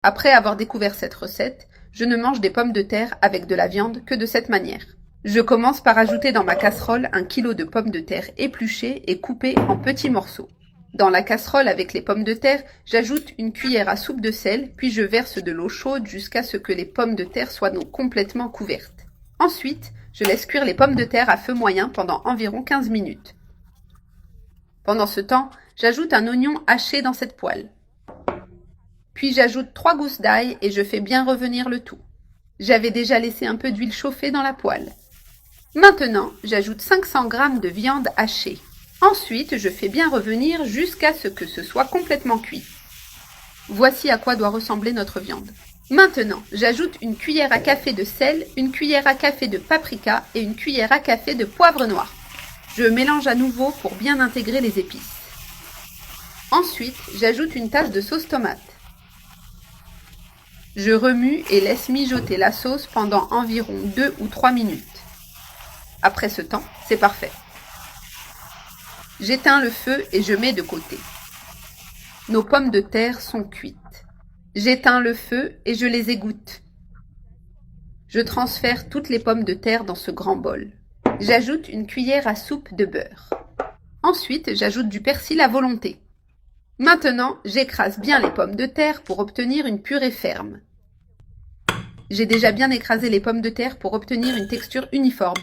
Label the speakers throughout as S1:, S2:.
S1: Après avoir découvert cette recette, je ne mange des pommes de terre avec de la viande que de cette manière. Je commence par ajouter dans ma casserole 1 kg de pommes de terre épluchées et coupées en petits morceaux. Dans la casserole avec les pommes de terre, j'ajoute une cuillère à soupe de sel, puis je verse de l'eau chaude jusqu'à ce que les pommes de terre soient donc complètement couvertes. Ensuite, je laisse cuire les pommes de terre à feu moyen pendant environ 15 minutes. Pendant ce temps, j'ajoute un oignon haché dans cette poêle. Puis j'ajoute 3 gousses d'ail et je fais bien revenir le tout. J'avais déjà laissé un peu d'huile chauffer dans la poêle. Maintenant, j'ajoute 500 g de viande hachée. Ensuite, je fais bien revenir jusqu'à ce que ce soit complètement cuit. Voici à quoi doit ressembler notre viande. Maintenant, j'ajoute une cuillère à café de sel, une cuillère à café de paprika et une cuillère à café de poivre noir. Je mélange à nouveau pour bien intégrer les épices. Ensuite, j'ajoute une tasse de sauce tomate. Je remue et laisse mijoter la sauce pendant environ 2 ou 3 minutes. Après ce temps, c'est parfait. J'éteins le feu et je mets de côté. Nos pommes de terre sont cuites. J'éteins le feu et je les égoutte. Je transfère toutes les pommes de terre dans ce grand bol. J'ajoute une cuillère à soupe de beurre. Ensuite, j'ajoute du persil à volonté. Maintenant, j'écrase bien les pommes de terre pour obtenir une purée ferme. J'ai déjà bien écrasé les pommes de terre pour obtenir une texture uniforme.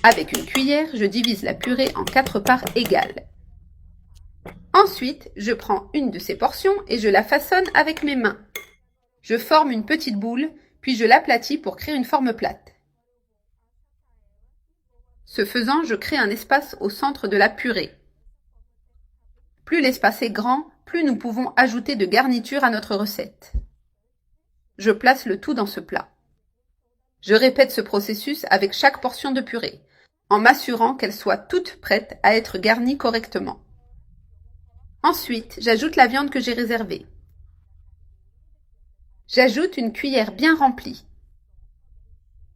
S1: Avec une cuillère, je divise la purée en 4 parts égales. Ensuite, je prends une de ces portions et je la façonne avec mes mains. Je forme une petite boule, puis je l'aplatis pour créer une forme plate. Ce faisant, je crée un espace au centre de la purée. Plus l'espace est grand, plus nous pouvons ajouter de garniture à notre recette. Je place le tout dans ce plat. Je répète ce processus avec chaque portion de purée, en m'assurant qu'elles soient toutes prêtes à être garnies correctement. Ensuite, j'ajoute la viande que j'ai réservée. J'ajoute une cuillère bien remplie.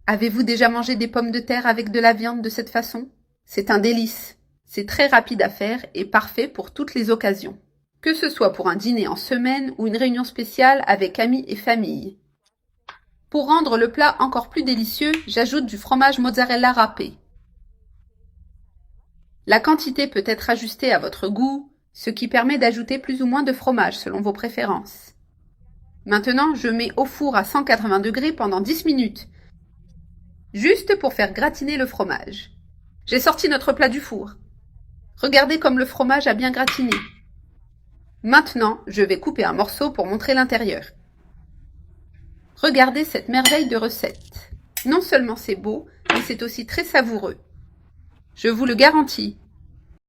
S1: Avez-vous déjà mangé des pommes de terre avec de la viande de cette façon? C'est un délice. C'est très rapide à faire et parfait pour toutes les occasions. Que ce soit pour un dîner en semaine ou une réunion spéciale avec amis et famille. Pour rendre le plat encore plus délicieux, j'ajoute du fromage mozzarella râpé. La quantité peut être ajustée à votre goût, ce qui permet d'ajouter plus ou moins de fromage selon vos préférences. Maintenant, je mets au four à 180 degrés pendant 10 minutes, juste pour faire gratiner le fromage. J'ai sorti notre plat du four. Regardez comme le fromage a bien gratiné. Maintenant, je vais couper un morceau pour montrer l'intérieur. Regardez cette merveille de recette. Non seulement c'est beau, mais c'est aussi très savoureux. Je vous le garantis,